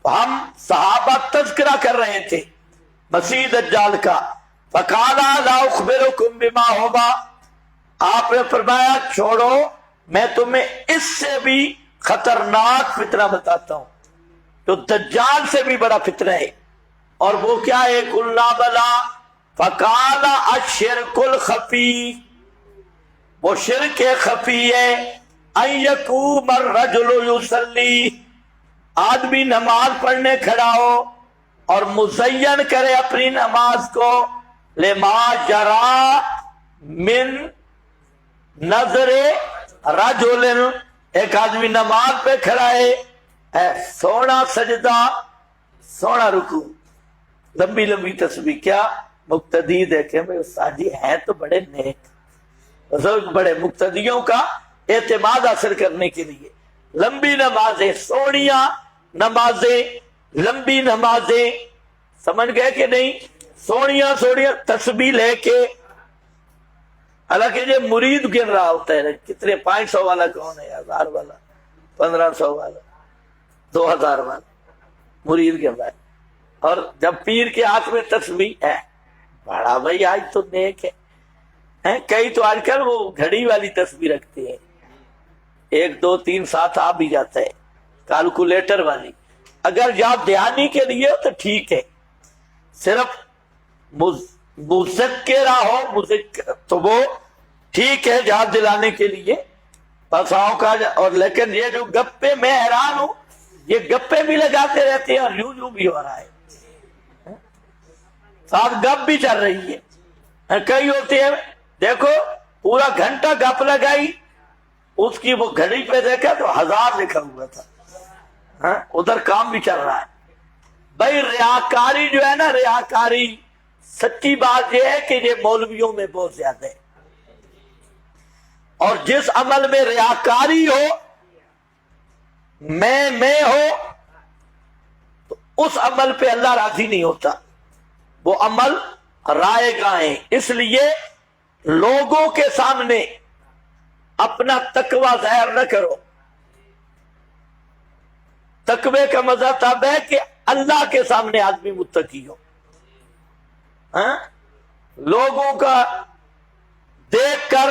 ہم صحابہ تذکرہ کر رہے تھے مسیح دجال کا، فقالا لا اخبرکم بما ہوگا، آپ نے فرمایا چھوڑو میں تمہیں اس سے بھی خطرناک فتنہ بتاتا ہوں جو دجال سے بھی بڑا فتنہ ہے، اور وہ کیا ہے؟ قلنا بلا فقال الشرک الخفی، وہ شرک خفی ہے، ان یقوم الرجل یصلی، آدمی نماز پڑھنے کھڑا ہو اور مزین کرے اپنی نماز کو، لما جرا من نظر رجل، ایک آدمی نماز پہ کھڑا ہے، سونا سجدہ سونا رکوع، لمبی لمبی تسبیح، کیا مقتدی دیکھیں بھائی استاد جی ہیں تو بڑے نیک، بڑے مقتدیوں کا اعتماد حاصل کرنے کے لیے لمبی نمازیں، سوڑیاں نمازیں، لمبی نمازیں، سمجھ گئے کہ نہیں؟ سوڑیاں سوڑیاں تسبیح لے کے، حالانکہ یہ مرید گن رہا ہوتا ہے، کتنے 500 والا کون ہے، 1000 والا، 1500 والا، 2000 والا مرید گن رہا ہے، اور جب پیر کے ہاتھ میں تسبیح ہے، بڑا بھائی آج تو نیک ہے۔ کئی تو آج کل وہ گھڑی والی تسبیح رکھتے ہیں، 1 2 3 7 آ بھی جاتا ہے، کیلکولیٹر والی، اگر یاد دہانی کے لیے تو ٹھیک ہے، صرف مذکرہ ہو تو وہ ٹھیک ہے یاد دلانے کے لیے بساؤں کا، اور لیکن یہ جو گپے، میں حیران ہوں، یہ گپے بھی لگاتے رہتے ہیں اور یوں بھی ہو رہا ہے، ساتھ گپ بھی چل رہی ہے۔ کئی ہوتے ہیں دیکھو پورا گھنٹہ گپ لگائی، اس کی وہ گھڑی پہ دیکھا تو 1000 لکھا ہوا تھا، ادھر کام بھی چل رہا ہے۔ بھائی ریاکاری جو ہے نا، ریاکاری، سچی بات یہ ہے کہ یہ مولویوں میں بہت زیادہ ہے، اور جس عمل میں ریاکاری ہو، میں ہو، تو اس عمل پہ اللہ راضی نہیں ہوتا، وہ عمل رائے گاہ ہے۔ اس لیے لوگوں کے سامنے اپنا تقوی ظاہر نہ کرو، تقوی کا مزہ تب ہے کہ اللہ کے سامنے آدمی متقی ہو، لوگوں کا دیکھ کر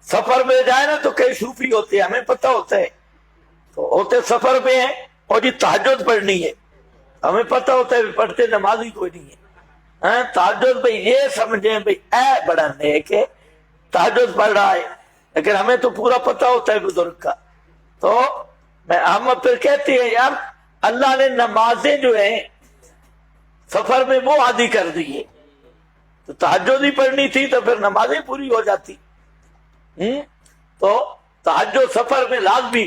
سفر میں جائے نا تو کئی صوفی ہوتے ہیں، ہمیں پتہ ہوتا ہے، تو ہوتے سفر میں ہیں اور یہ تہجد پڑھنی ہے، ہمیں پتہ ہوتا ہے پڑھتے نمازی کوئی نہیں ہے، تہجد بھئی یہ سمجھیں بھئی اے بڑا نیک ہے تہجد پڑھ رہا ہے، لیکن ہمیں تو پورا پتہ ہوتا ہے بزرگ کا، تو ہم پھر کہتے ہیں یار اللہ نے نمازیں جو ہیں سفر میں وہ عادی کر دی ہے، تو تہجد ہی پڑھنی تھی تو پھر نمازیں پوری ہو جاتی، تو تہجد سفر میں لازمی،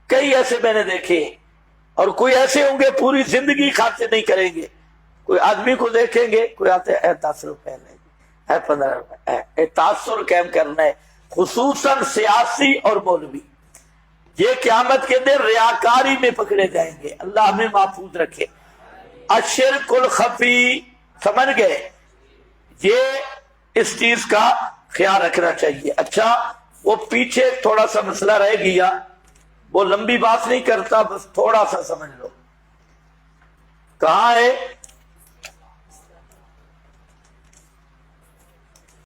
کئی ایسے میں نے دیکھے، اور کوئی ایسے ہوں گے پوری زندگی خاطر نہیں کریں گے، کوئی آدمی کو دیکھیں گے، کوئی آتے ہیں 10 روپے لیں گے، 15 روپے، تاثر قائم کرنا ہے، خصوصاً سیاسی اور مولوی، یہ قیامت کے دن ریاکاری میں پکڑے جائیں گے، اللہ ہمیں محفوظ رکھے۔ الشرک الخفی، سمجھ گئے؟ یہ اس چیز کا خیال رکھنا چاہیے۔ اچھا وہ پیچھے تھوڑا سا مسئلہ رہ گیا، وہ لمبی بات نہیں کرتا، بس تھوڑا سا سمجھ لو، کہاں ہے